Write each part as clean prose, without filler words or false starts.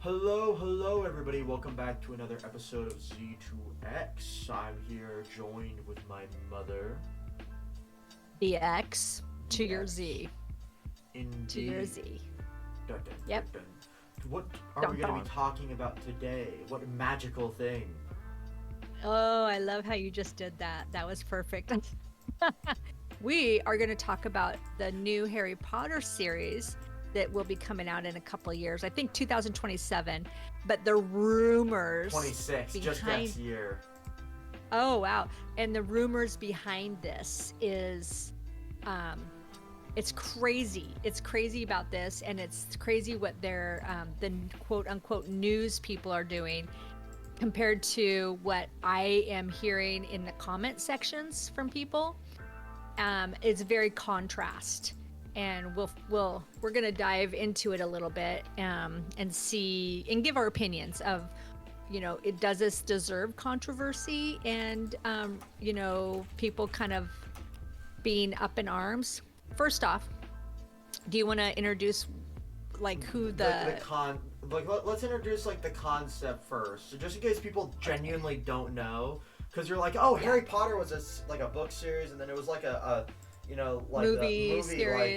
Hello, everybody. Welcome back to another episode of Z2X. I'm here joined with my mother. The X to The your X. Z. To your Indeed. Z. Dun, dun, dun, Yep. dun. What are we Dum going to be dum. talking about today? What magical thing? Oh, I love how you just did that. That was perfect. We are going to talk about the new Harry Potter series that will be coming out in a couple of years. I think 2027. But the rumors 26, just behind next year. Oh, wow. And the rumors behind this is um it's crazy. It's crazy about this, and it's crazy what the quote unquote news people are doing compared to what I am hearing in the comment sections from people. It's very contrast, and we're gonna dive into it a little bit and see and give our opinions of it does this deserve controversy and people kind of being up in arms. First off, do you want to introduce like who The the con like let's introduce like the concept first, so just in case people okay. genuinely don't know, because you're like, oh, Yeah, Harry Potter was like a book series, and then it was like like the movie movie, like it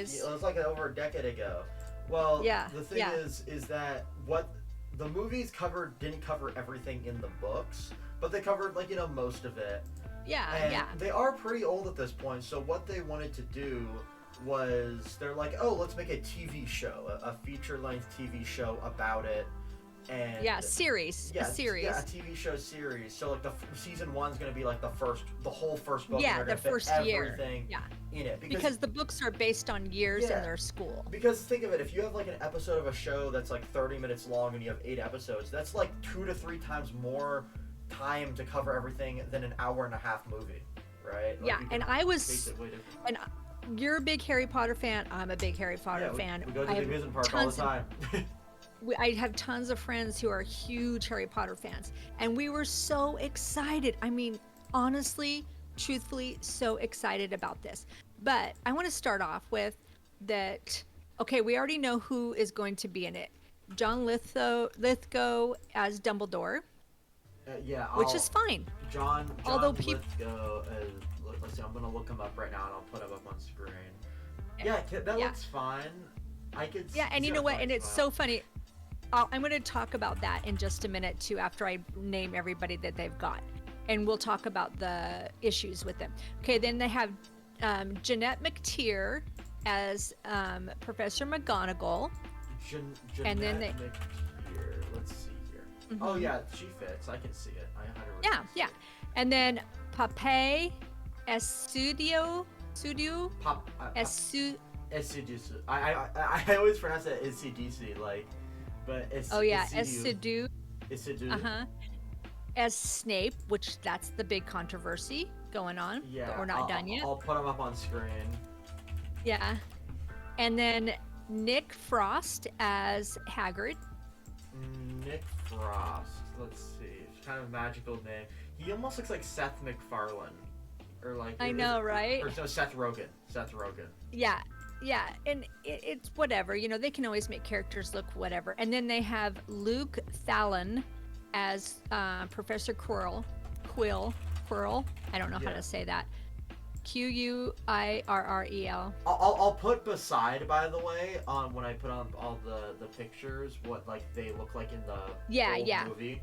series? was like over a decade ago. Well, Yeah, the thing yeah, is that what the movies covered didn't cover everything in the books, but they covered like most of it, yeah, and yeah, they are pretty old at this point. So what they wanted to do was they're like, oh, let's make a TV show, a feature length TV show about it, yeah, and series, a yeah, a series. TV show series. So like the season one's gonna be like the whole first book, and Yeah, they're the gonna fit first year. everything Yeah, in it because because the books are based on years in yeah, their school. because think of it, if you have like an episode of a show that's like 30 minutes long and you have 8 episodes, that's like 2 to 3 times more time to cover everything than an hour and a half movie, right? Like Yeah, you and can I pace was it way different. and you're a big Harry Potter fan. I'm a big Harry Potter Yeah, fan. we go I to the have amusement park all the tons of time. I have tons of friends who are huge Harry Potter fans, and we were so excited. I mean, honestly, truthfully, so excited about this. But I want to start off with that. Okay, we already know who is going to be in it. John Lithgow as Dumbledore, Yeah, which is I'll fine. John Although people, Lithgow. Let's see, I'm gonna look him up right now and I'll put him up on screen. yeah, Yeah, that yeah, looks fine. I could. yeah, and He's you got a know what? funny And it's smile. so funny. I'm going to talk about that in just a minute too, after I name everybody that they've got, and we'll talk about the issues with them. Okay, then they have Jeanette McTeer as Professor McGonagall, and then Jeanette they, McTeer. Let's see here. Oh hmm yeah, she fits. I can see it. I 100% yeah, see yeah, it. and then Pape Studio, Pop. Esu, Essiedu. I always pronounce it ACDC, like, but oh yeah, Essiedu. Esidu, Essiedu. uh-huh, as Snape, which that's the big controversy going on, but Yeah, we're not done yet. I'll put him up on screen. Yeah. And then Nick Frost as Hagrid. Nick Frost. Let's see. Kind of magical name. He almost looks like Seth MacFarlane, or like I know, right? or no, Seth Rogen. Seth Rogen. Yeah. Yeah. And it's whatever. They can always make characters look whatever. And then they have Luke Thallon as Professor Quirrell. I don't know how Yeah. to say that. Quirrell. I'll put beside, by the way, when I put on all the pictures, what like they look like in the Yeah. old Yeah. movie,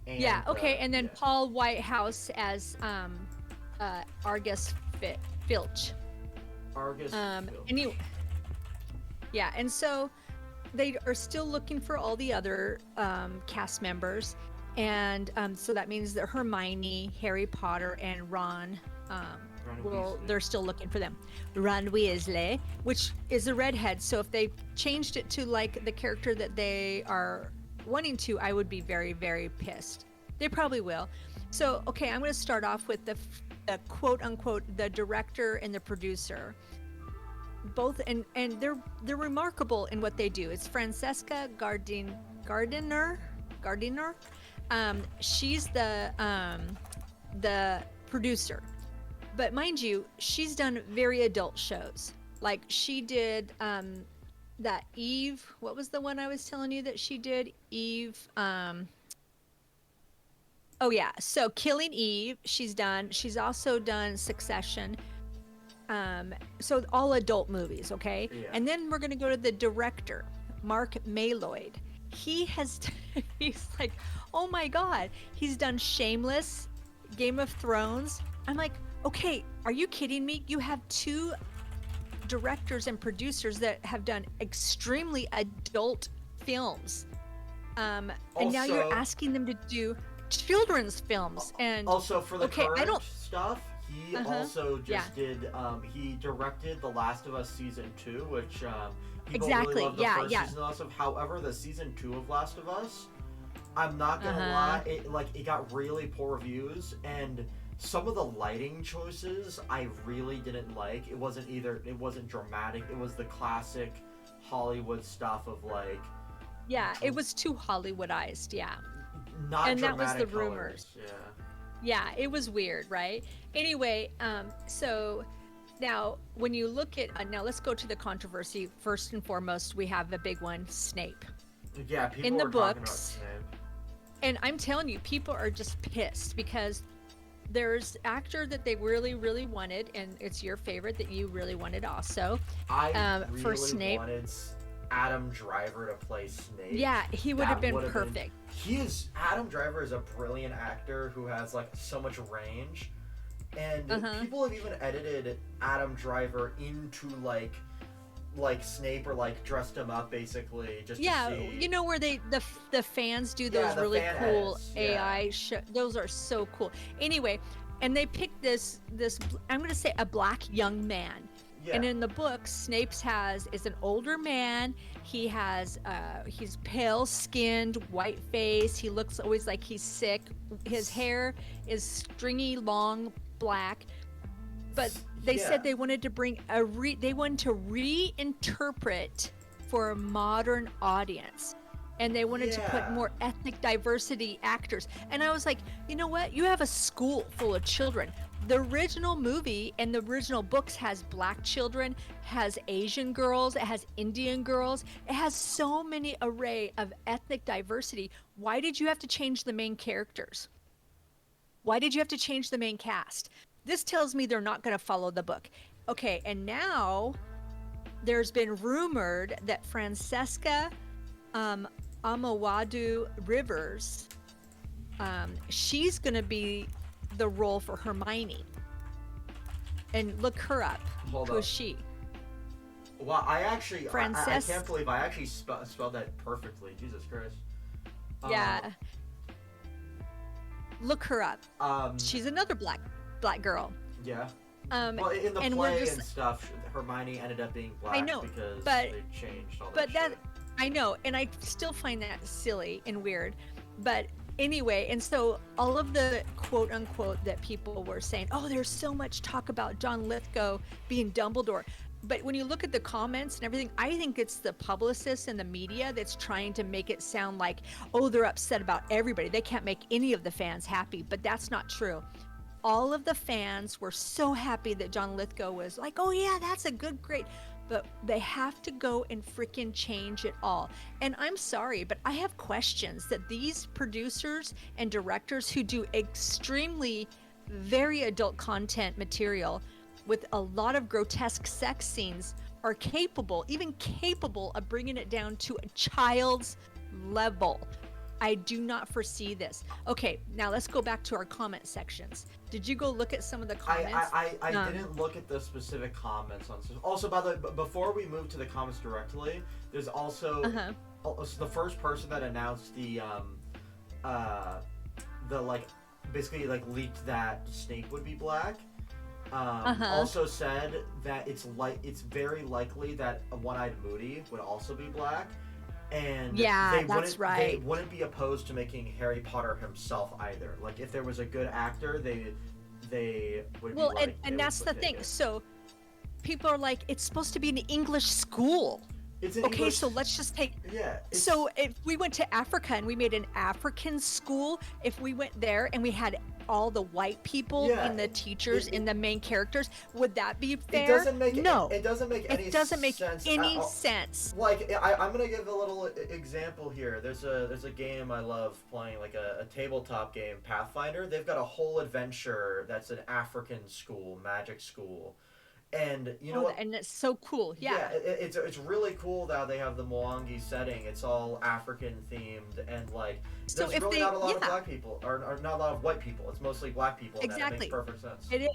Yeah. and Okay. And then yeah, Paul Whitehouse as Argus Filch. Argus Anyway, Filch. yeah. And so they are still looking for all the other cast members, and so that means that Hermione, Harry Potter, and Ron Ron will. Weasley. They're still looking for them. Ron Weasley, which is a redhead, so if they changed it to like the character that they are wanting to, I would be very, very pissed. They probably will. So okay, I'm going to start off with the quote unquote the director and the producer, both, and they're remarkable in what they do. It's Francesca Gardiner. She's the producer, but mind you, she's done very adult shows. Like she did that Eve, what was the one I was telling you that she did? Eve, oh yeah, so Killing Eve, she's done. She's also done Succession. So all adult movies, okay? Yeah. And then we're gonna go to the director, Mark Maloyd. He has, he's like, oh my God, he's done Shameless, Game of Thrones. I'm like, okay, are you kidding me? You have two directors and producers that have done extremely adult films. And now you're Also, asking them to do children's films. And also for the okay, I current don't, stuff, he uh-huh, also yeah, just did. He directed The Last of Us season 2, which people really exactly, loved the yeah, first yeah, season of Last of. However, the season 2 of Last of Us, I'm not gonna uh-huh. lie, it got really poor reviews, and some of the lighting choices I really didn't like. It wasn't dramatic. It was the classic Hollywood stuff of like Yeah, it was too Hollywoodized, yeah. not And that was the dramatic rumors. colors. Yeah. Yeah, it was weird, right? Anyway, so now when you look at now let's go to the controversy. First and foremost, we have a big one, Snape. Yeah, In people the were talking about books, Snape. and I'm telling you, people are just pissed because there's actor that they really, really wanted, and it's your favorite that you really wanted also. I For really Snape, wanted Adam Driver to play Snape. yeah, he would have That been would have been. perfect. Adam Driver is a brilliant actor who has like so much range, and Uh-huh. people have even edited Adam Driver into like Snape or like dressed him up basically just to Yeah, see. you know where the fans do Yeah, those the really fan cool edits. Yeah. AI those are so cool. Anyway, and they picked this I'm going to say a black young man. Yeah. And in the book, Snape's is an older man. He's pale skinned, white face. He looks always like he's sick. His hair is stringy, long, black. But they Yeah. said they wanted to bring they wanted to reinterpret for a modern audience, and they wanted to put Yeah. more ethnic diversity actors. And I was like, you know what, you have a school full of children. The original movie and the original books has black children, has Asian girls, it has Indian girls, it has so many array of ethnic diversity. Why did you have to change the main characters? Why did you have to change the main cast? This tells me they're not going to follow the book. Okay, and now there's been rumored that Francesca Amawadu Rivers, she's going to be the role for Hermione. And look her up. Hold Who up. is she? Well, I Frances. can't believe I actually spelled that perfectly. Jesus Christ. Yeah. Look her up. Um. She's another black girl. Yeah. Um, Well, in the and we're play just and stuff, Hermione ended up being black I know, because but they changed all that but that shit. I know, and I still find that silly and weird. But anyway, and so all of the quote unquote that people were saying, oh, there's so much talk about John Lithgow being Dumbledore. But when you look at the comments and everything, I think it's the publicists and the media that's trying to make it sound like, oh, they're upset about everybody. They can't make any of the fans happy, but that's not true. All of the fans were so happy that John Lithgow was like, oh yeah, that's a great. But they have to go and freaking change it all. And I'm sorry, but I have questions that these producers and directors who do extremely very adult content material with a lot of grotesque sex scenes are even capable of bringing it down to a child's level. I do not foresee this. Okay, now let's go back to our comment sections. Did you go look at some of the comments? I didn't look at the specific comments on. Also, by the before we move to the comments directly, there's also the first person that announced the like basically like leaked that Snape would be black. Also said that it's very likely that a One-Eyed Moody would also be black, and Yeah, they that's right. They wouldn't be opposed to making Harry Potter himself either. Like if there was a good actor, they would. And that's the thing. So people are like, it's supposed to be an English school. It's an Okay, English. so let's just take. Yeah, it's So if we went to Africa and we made an African school, if we went there and we had all the white people yeah. in the teachers It in the main characters, would that be it fair? doesn't make No, it doesn't make it any doesn't make sense at any all. sense. Like I'm gonna give a little example here. There's a game I love playing, like a tabletop game, Pathfinder. They've got a whole adventure that's an African school, magic school, and you know Oh, what? and it's so cool. Yeah, Yeah. it's really cool that they have the Mwangi setting. It's all African themed, and like So there's if really they, not a lot of yeah, black people, or not a lot of white people. It's mostly black people, and that it makes exactly. perfect sense. It is.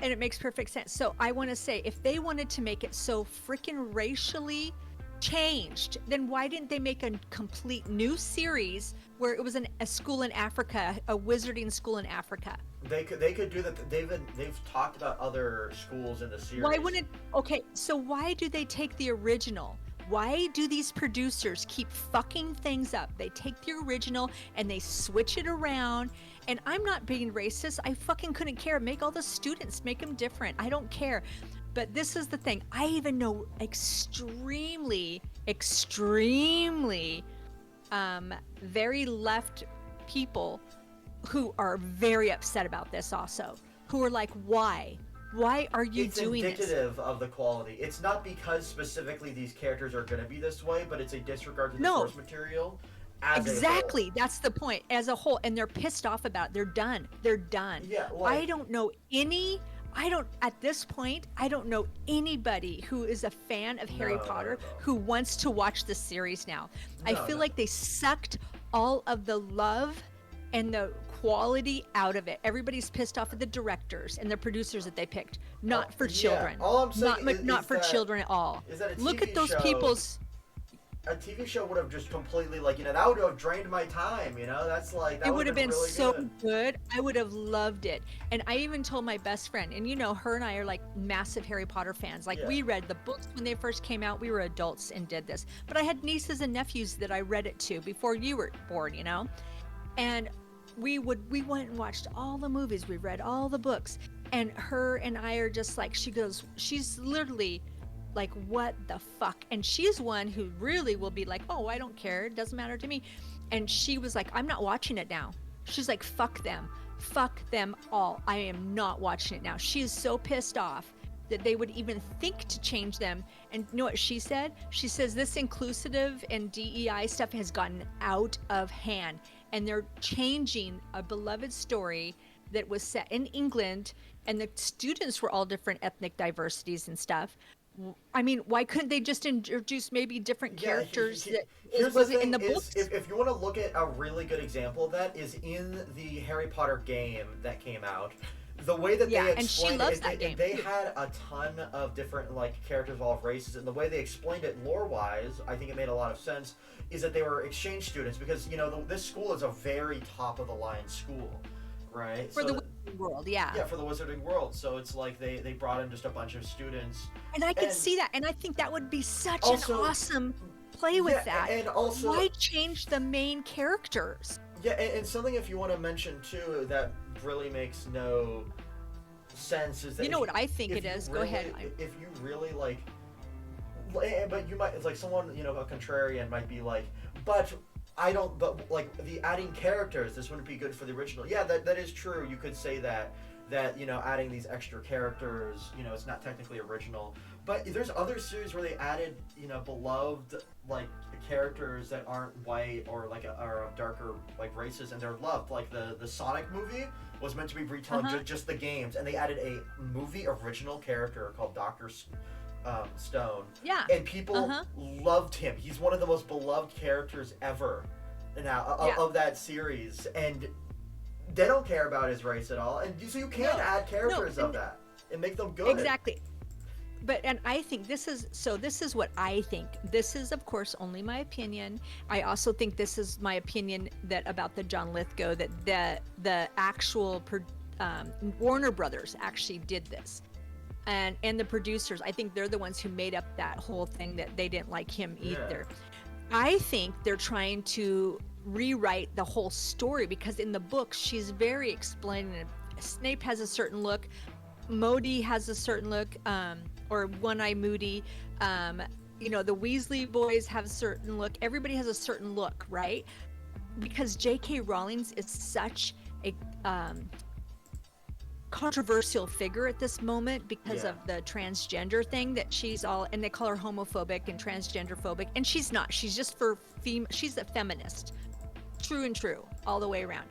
And it makes perfect sense. So I want to say, if they wanted to make it so freaking racially changed, then why didn't they make a complete new series where it was a school in Africa, a wizarding school in Africa? They could do that. They've talked about other schools in the Why series. wouldn't, okay, so why do they take the original? Why do these producers keep fucking things up? They take the original and they switch it around. And I'm not being racist. I fucking couldn't care. Make all the students, make them different. I don't care. But this is the thing. I even know extremely, extremely very left people who are very upset about this also, who are like, why? Why are you It's doing this? indicative of the quality. It's not because specifically these characters are going to be this way, but it's a disregard to the No, source material as a whole. exactly. That's the point. As a whole, and they're pissed off about it. They're done. They're done. Yeah, I like don't know any. I don't, at this point, I don't know anybody who is a fan of Harry no, Potter no, who wants to watch the series now. I no, feel no. like they sucked all of the love and the quality out of it. Everybody's pissed off at the directors and the producers that they picked, not for Yeah, children. all I'm saying Not is for that children at all. a Look TV at those show. people's. A TV show would have just completely like that would have drained my time. That's like that It would would have been really so good. good. I would have loved it. And I even told my best friend, and her and I are like massive Harry Potter fans. Like, Yeah. we read the books when they first came out. We were adults and did this. But I had nieces and nephews that I read it to before you were born. And we went and watched all the movies. We read all the books. And her and I are just like, she's literally like, what the fuck? And she's one who really will be like, oh, I don't care. It doesn't matter to me. And she was like, I'm not watching it now. She's like, fuck them. Fuck them all. I am not watching it now. She is so pissed off that they would even think to change them. And you know what she said? She says this inclusive and DEI stuff has gotten out of hand. And they're changing a beloved story that was set in England, and the students were all different ethnic diversities and stuff. I mean, why couldn't they just introduce maybe different characters that Here's the wasn't in thing: the is books? if you want to look at a really good example of that is in the Harry Potter game that came out. The way that Yeah, they and she explained loves it, that game, they too. had a ton of different characters of all races, and the way they explained it lore-wise, I think it made a lot of sense. Is that they were exchange students because this school is a very top-of-the-line school, right? For the So Wizarding world, yeah. yeah, for the Wizarding World. So it's like they brought in just a bunch of students, And I could and see that, and I think that would be such also an awesome play with yeah, that. and also Why change the main characters? yeah, and something if you want to mention too that really makes no sense is that You know what I think if it you is? Go really, ahead. if you really but you might, it's like someone a contrarian might be like, but I don't, but like the adding characters, this wouldn't be good for the original. Yeah, that is true. You could say that adding these extra characters, it's not technically original. But there's other series where they added beloved characters that aren't white or are of darker races, and they're loved. Like the Sonic movie was meant to be retelling just the games, and they added a movie original character called Doctor Stone. Yeah. And people loved him. He's one of the most beloved characters ever now of that series, and they don't care about his race at all. And so you can add characters of that and make them good. Exactly. And I think this is what I think. This is, of course, only my opinion. I also think this is my opinion that about the John Lithgow, that the actual Warner Brothers actually did this. And the producers, I think they're the ones who made up that whole thing that they didn't like him either. I think they're trying to rewrite the whole story because in the book she's very explaining. Snape has a certain look, Modi has a certain look, or One-Eye Moody, the Weasley boys have a certain look. Everybody has a certain look, right? Because J.K. Rowling is such a controversial figure at this moment because Yeah. of the transgender thing that she's all, and they call her homophobic and transgender phobic, and she's not. She's just she's a feminist, true and true, all the way around.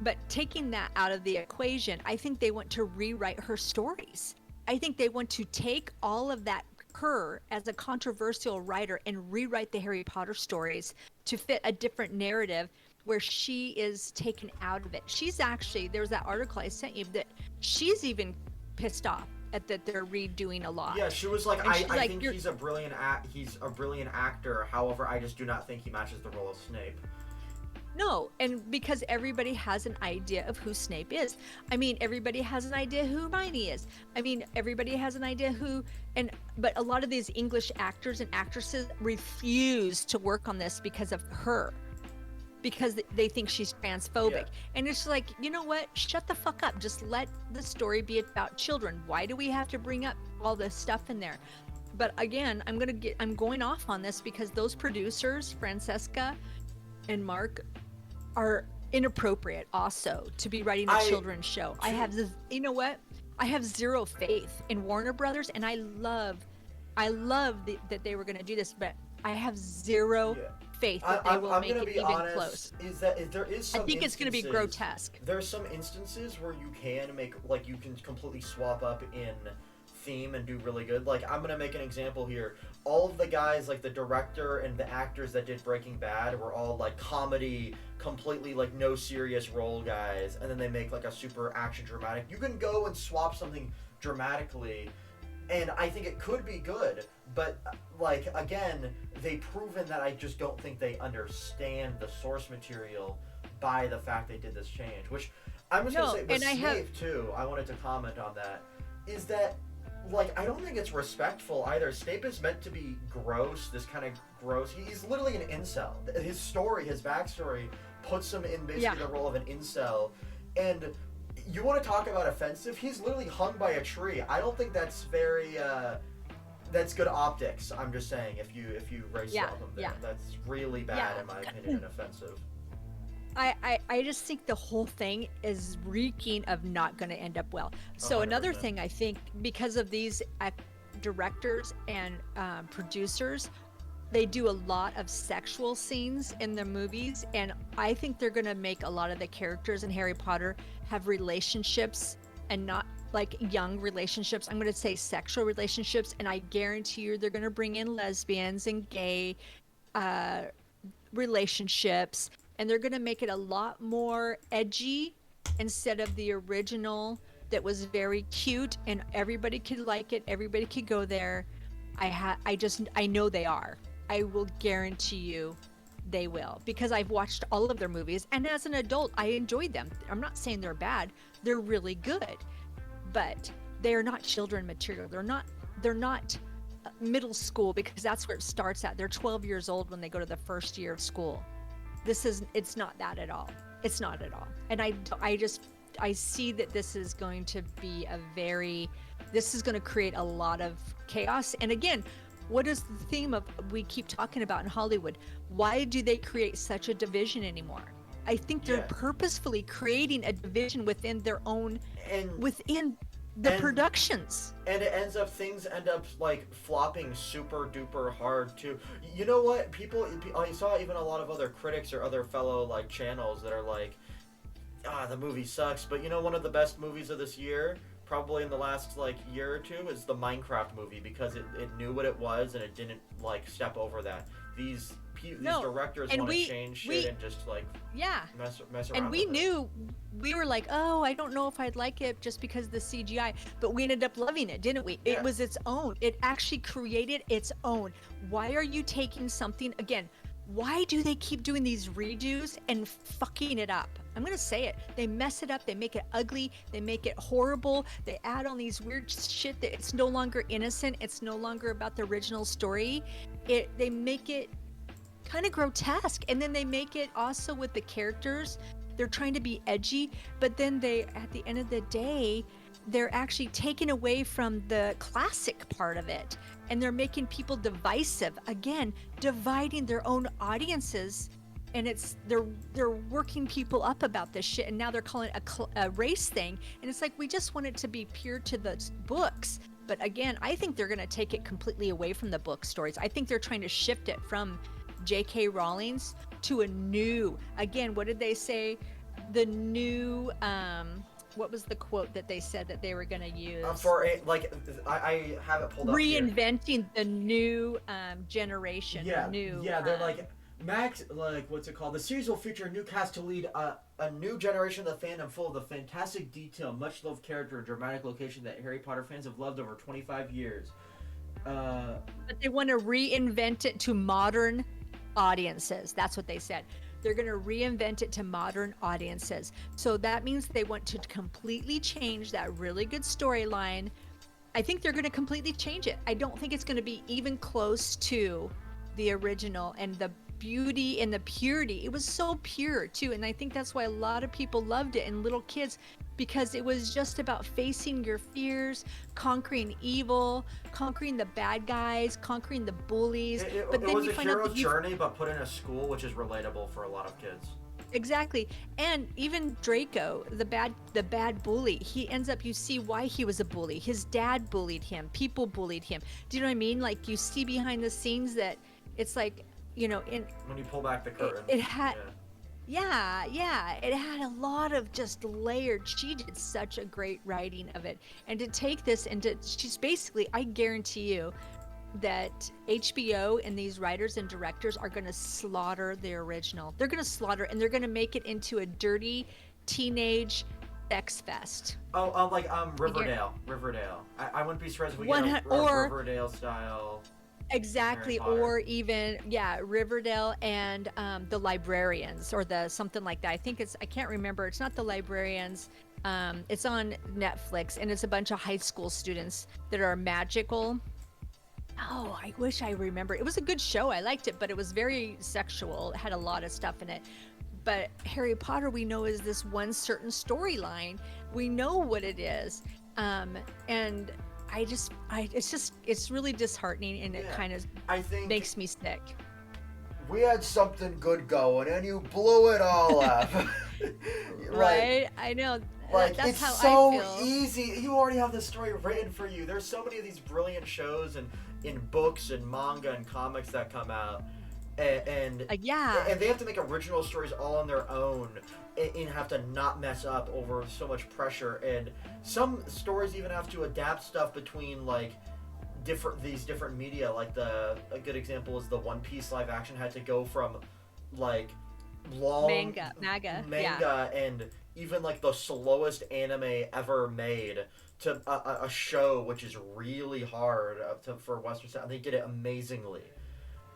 But taking that out of the equation, I think they want to rewrite her stories. I think they want to take all of that, her as a controversial writer, and rewrite the Harry Potter stories to fit a different narrative where she is taken out of it. She's actually, there was that article I sent you that she's even pissed off at that they're redoing a lot. Yeah, she was like, And she's I like, think "You're-" he's a brilliant actor. However, I just do not think he matches the role of Snape. No, and because everybody has an idea of who Snape is. I mean, everybody has an idea who Hermione is. I mean, everybody has an idea but a lot of these English actors and actresses refuse to work on this because of her. Because they think she's transphobic. Yeah. And it's like, you know what? Shut the fuck up. Just let the story be about children. Why do we have to bring up all this stuff in there? But again, I'm going off on this because those producers, Francesca and Mark, are inappropriate also to be writing a children's show. I have this, you know what? I have zero faith in Warner Brothers, and I love that they were going to do this, but I have zero faith that they will make it even close. Is that there is some I think it's going to be grotesque. There's some instances where you can make, like, you can completely swap up in theme and do really good. Like, I'm going to make an example here. All of the guys, like the director and the actors that did Breaking Bad, were all like comedy, completely like no serious role guys, and then they make like a super action dramatic. You can go and swap something dramatically, and I think it could be good, but like, again, they've proven that I just don't think they understand the source material by the fact they did this change, which I'm just going to say, with Snape too, I wanted to comment on that, is that, like, I don't think it's respectful either. Snape is meant to be gross, this kind of gross, he's literally an incel. His story, his backstory, puts him in basically the role of an incel, and you want to talk about offensive? He's literally hung by a tree. I don't think that's very, that's good optics. I'm just saying, if you race swap him there, that's really bad in my opinion and offensive. I just think the whole thing is reeking of not going to end up well. So 100%. Another thing, I think, because of these directors and producers, they do a lot of sexual scenes in the movies, and I think they're going to make a lot of the characters in Harry Potter have relationships, and not like young relationships. I'm going to say sexual relationships, and I guarantee you they're going to bring in lesbians and gay relationships, and they're going to make it a lot more edgy instead of the original that was very cute and everybody could like it, everybody could go there. I know they are. I will guarantee you they will, because I've watched all of their movies, and as an adult I enjoyed them. I'm not saying they're bad, they're really good, but they're not children material. They're not middle school, because that's where it starts at. They're 12 years old when they go to the first year of school. It's not that at all. It's not at all. And I see that this is going to be this is going to create a lot of chaos. And again, what is the theme of we keep talking about in Hollywood? Why do they create such a division anymore? I think they're purposefully creating a division within their own, within the productions. And things end up like flopping super duper hard too. You know what? I saw even a lot of other critics or other fellow like channels that are like, the movie sucks. But you know, one of the best movies of this year, probably in the last like year or two, is the Minecraft movie, because it knew what it was and it didn't like step over that. These directors want to change shit and just like mess around. And we were like, oh, I don't know if I'd like it just because of the CGI, but we ended up loving it, didn't we? It was its own. It actually created its own. Why are you taking something again? Why do they keep doing these redos and fucking it up? I'm gonna say it. They mess it up. They make it ugly. They make it horrible. They add on these weird shit that it's no longer innocent. It's no longer about the original story. They make it kind of grotesque, and then they make it also with the characters. They're trying to be edgy, but then at the end of the day, they're actually taking away from the classic part of it, and they're making people divisive again, dividing their own audiences. And they're working people up about this shit, and now they're calling it a race thing, and it's like, we just want it to be pure to the books. But again, I think they're going to take it completely away from the book stories. I think they're trying to shift it from J.K. Rowling's to a new, again, what did they say? The new, what was the quote that they said that they were going to use? I have it pulled up Reinventing here. the new generation. Yeah, they're like, Max, like, what's it called? The series will feature a new cast to lead a new generation of the fandom full of the fantastic detail, much loved character, and dramatic location that Harry Potter fans have loved over 25 years. But they want to reinvent it to modern audiences. That's what they said. They're going to reinvent it to modern audiences. So that means they want to completely change that really good storyline. I think they're going to completely change it. I don't think it's going to be even close to the original, and the beauty and the purity. It was so pure too, and I think that's why a lot of people loved it, and little kids, because it was just about facing your fears, conquering evil, conquering the bad guys, conquering the bullies. But then you find out that journey, but put in a school, which is relatable for a lot of kids. Exactly. And even Draco, the bad bully, he ends up, you see why he was a bully. His dad bullied him, people bullied him. Do you know what I mean? Like, you see behind the scenes that it's like, you know, when you pull back the curtain, it had, yeah, it had a lot of just layered. She did such a great writing of it, and to take this and she's basically, I guarantee you that HBO and these writers and directors are going to slaughter the original. They're going to slaughter, and they're going to make it into a dirty teenage sex fest. Like Riverdale. I wouldn't be surprised if we get a Riverdale style. Exactly, or even Riverdale and the Librarians, or the something like that. I think I can't remember. It's not the Librarians. It's on Netflix, and it's a bunch of high school students that are magical. Oh, I wish I remember. It was a good show. I liked it, but it was very sexual. It had a lot of stuff in it. But Harry Potter, we know, is this one certain storyline. We know what it is, and it's really disheartening, and it kind of makes me sick. We had something good going, and you blew it all up. Right? I know. Like, that's it's how so I feel. easy. You already have the story written for you. There's so many of these brilliant shows and in books and manga and comics that come out, and they have to make original stories all on their own, and have to not mess up over so much pressure. And some stories even have to adapt stuff between like different media. Like a good example is the One Piece live action had to go from like long manga and even like the slowest anime ever made to a show which is really hard for Western style. They did it amazingly.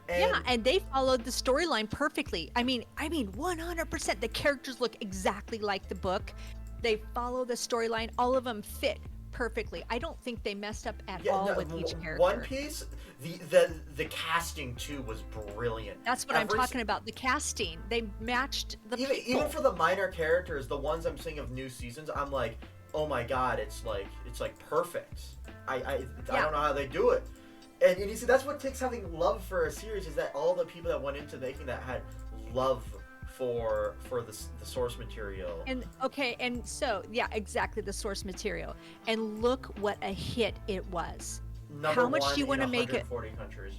And they followed the storyline perfectly. I mean 100%. The characters look exactly like the book. They follow the storyline. All of them fit perfectly. I don't think they messed up at all with each character. One Piece, the casting too was brilliant. That's what I'm talking about. The casting. They matched the people. Even for the minor characters, the ones I'm seeing of new seasons, I'm like, oh my god, it's like perfect. I don't know how they do it. And you see, that's what takes having love for a series, is that all the people that went into making that had love for the source material. And so exactly, the source material. And look what a hit it was. How much do you want to make it? Countries.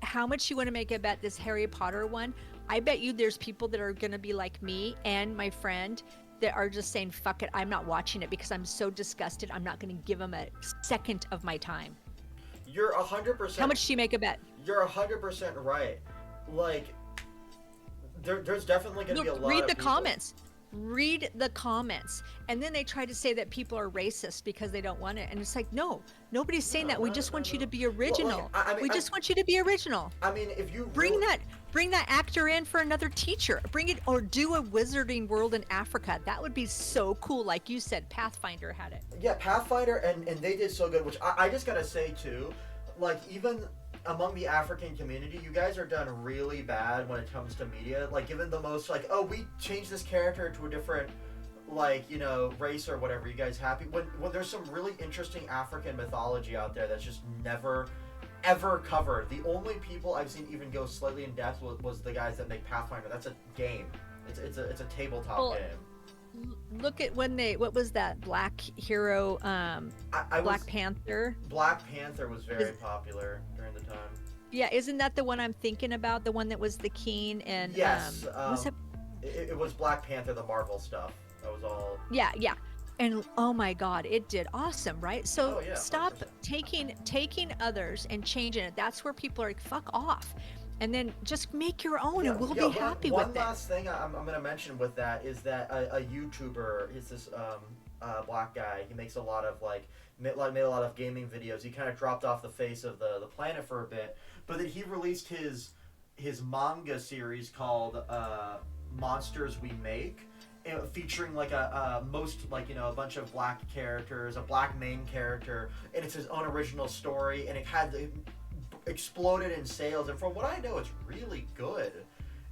How much you want to make it bet this Harry Potter one? I bet you there's people that are going to be like me and my friend that are just saying, fuck it, I'm not watching it because I'm so disgusted. I'm not going to give them a second of my time. You're 100%. How much do you make a bet? You're 100% right. Like, there's definitely going to be a lot of people. Read the comments. And then they try to say that people are racist because they don't want it. And it's like, no, nobody's saying that. We just want you to be original. Well, we just want you to be original. I mean, if you bring that actor in for another teacher, bring it, or do a Wizarding World in Africa. That would be so cool. Like you said, Pathfinder had it. Yeah, Pathfinder, and they did so good, which I just gotta say too, like, even among the African community, you guys are done really bad when it comes to media. Like, given the most, like, oh, we changed this character to a different like, you know, race or whatever, you guys happy? When there's some really interesting African mythology out there that's just never ever covered. The only people I've seen even go slightly in depth was the guys that make Pathfinder. That's a game. It's a tabletop Well, game. look at when they, what was that Black Hero, Black Was Panther? Black Panther was very popular during the time. Yeah, isn't that the one I'm thinking about? The one that was the king and Yes, was it? it was Black Panther, the Marvel stuff. That was all. Yeah, yeah. And oh my God, it did awesome, right? So Oh yeah, stop 100%. taking others and changing it. That's where people are like, fuck off. And then just make your own and we'll be happy with it. One last thing I'm going to mention with that is that a YouTuber is this black guy. He makes a lot of like made a lot of gaming videos. He kind of dropped off the face of the planet for a bit, but then he released his manga series called Monsters We Make, featuring like a most, like, you know, a bunch of black characters, a black main character, and it's his own original story, and it exploded in sales, and from what I know, it's really good.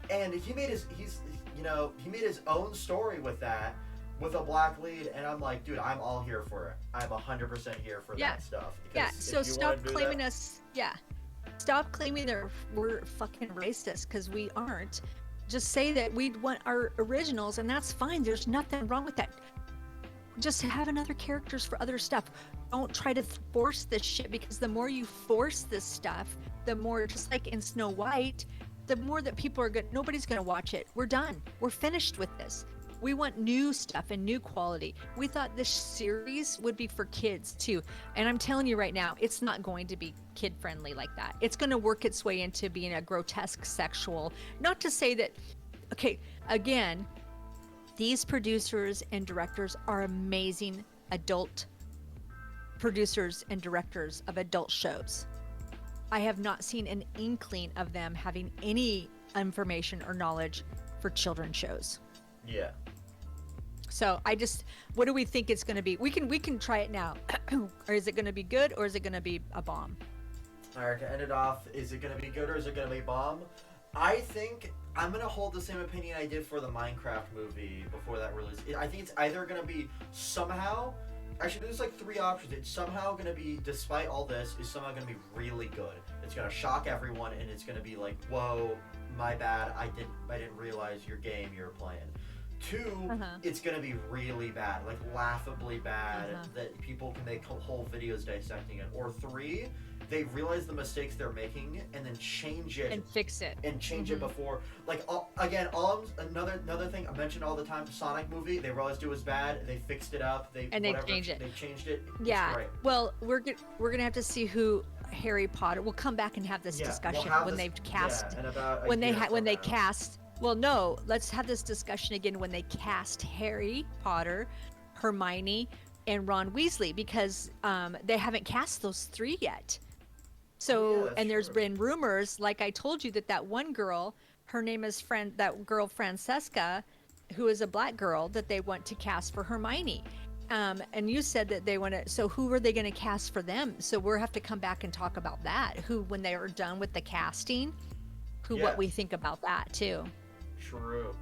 And he made his own story with that, with a black lead, and I'm like, dude, I'm all here for it. I'm 100% here for that stuff. Yeah, so stop claiming us. Yeah, stop claiming that we're fucking racist, because we aren't. Just say that we want our originals, and that's fine. There's nothing wrong with that. Just have another characters for other stuff. Don't try to force this shit, because the more you force this stuff, the more, just like in Snow White, the more that people are good. Nobody's gonna watch it. We're done. We're finished with this. We want new stuff and new quality. We thought this series would be for kids too. And I'm telling you right now, it's not going to be kid friendly like that. It's going to work its way into being a grotesque sexual. Not to say that, okay, again, these producers and directors are amazing adult producers and directors of adult shows. I have not seen an inkling of them having any information or knowledge for children's shows. Yeah. So what do we think it's going to be? We can try it now. Or is it going to be good, or is it going to be a bomb? All right, to end it off, is it going to be good or is it going to be a bomb? I think I'm going to hold the same opinion I did for the Minecraft movie before that release. I think it's either going to be somehow, actually there's like three options. It's somehow going to be, despite all this, is somehow going to be really good. It's going to shock everyone, and it's going to be like, whoa, my bad, I didn't realize your game you were playing. Two, it's gonna be really bad, like laughably bad, that people can make whole videos dissecting it. Or three, they realize the mistakes they're making and then change it and fix it and change it before. Like another thing I mentioned all the time: Sonic movie. They realized it was bad. They fixed it up. They changed it. They changed it. Yeah. Well, we're gonna have to see who Harry Potter. We'll come back and have this discussion when they've cast. Yeah, when they cast. Well, no, let's have this discussion again when they cast Harry Potter, Hermione, and Ron Weasley, because they haven't cast those three yet. So, and there's been rumors, like I told you, that one girl, her name is Francesca, who is a black girl, that they want to cast for Hermione. And you said that they want to, so who are they going to cast for them? So we'll have to come back and talk about that, when they are done with the casting, what we think about that too. True.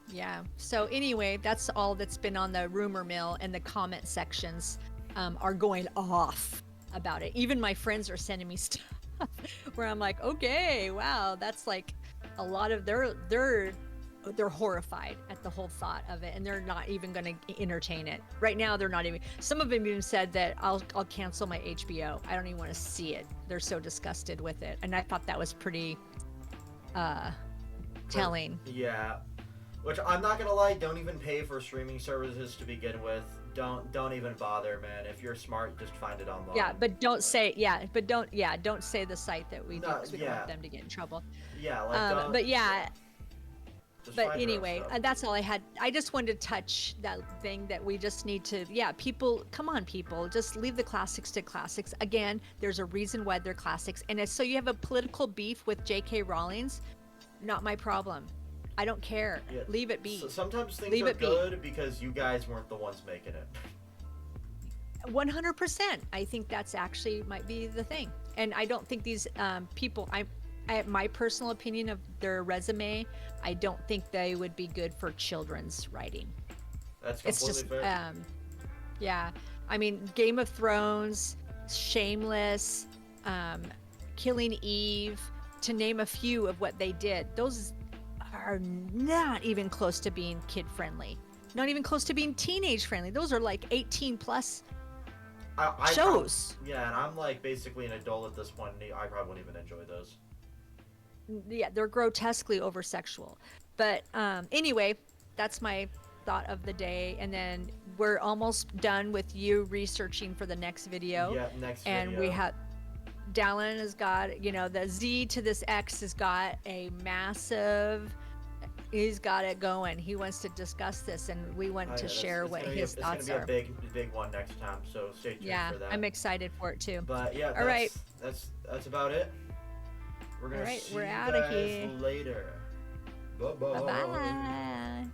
Yeah. So anyway, that's all that's been on the rumor mill, and the comment sections are going off about it. Even my friends are sending me stuff where I'm like, okay, wow, that's like a lot of they're horrified at the whole thought of it, and they're not even going to entertain it right now. They're not even. Some of them even said that I'll cancel my HBO. I don't even want to see it. They're so disgusted with it, and I thought that was pretty telling. Yeah, which I'm not gonna lie, don't even pay for streaming services to begin with. Don't even bother, man. If you're smart, just find it online. Yeah, but don't say don't say the site that we do, because we don't want them to get in trouble. Yeah, like but anyway, that's all I had. I just wanted to touch that thing that we just need to, people, come on, people, just leave the classics to classics. Again, there's a reason why they're classics. And so you have a political beef with J.K. Rowling's, not my problem. I don't care. Yeah. Leave it be. So sometimes things are good because you guys weren't the ones making it. 100%. I think that's actually might be the thing. And I don't think these people, my personal opinion of their resume, I don't think they would be good for children's writing. That's It's completely just fair. yeah. I mean, Game of Thrones, Shameless, um, Killing Eve, to name a few of what they did. Those are not even close to being kid friendly. Not even close to being teenage friendly. Those are like 18 plus I probably, shows. yeah, and I'm like basically an adult at this point, and I probably wouldn't even enjoy those. Yeah, they're grotesquely over sexual. But anyway, that's my thought of the day. And then we're almost done with you researching for the next video. Yeah, next And we video. have Dallin has got, the Z to this X has got a massive, he's got it going. He wants to discuss this, and we want Oh to yeah, that's share it's what gonna be a his it's gonna thoughts be a are. big one next time. So stay tuned Yeah, for that. I'm excited for it too. But yeah, All right. that's about it. We're All gonna right, see we're you out of guys here. later. Bye Bye bye. bye.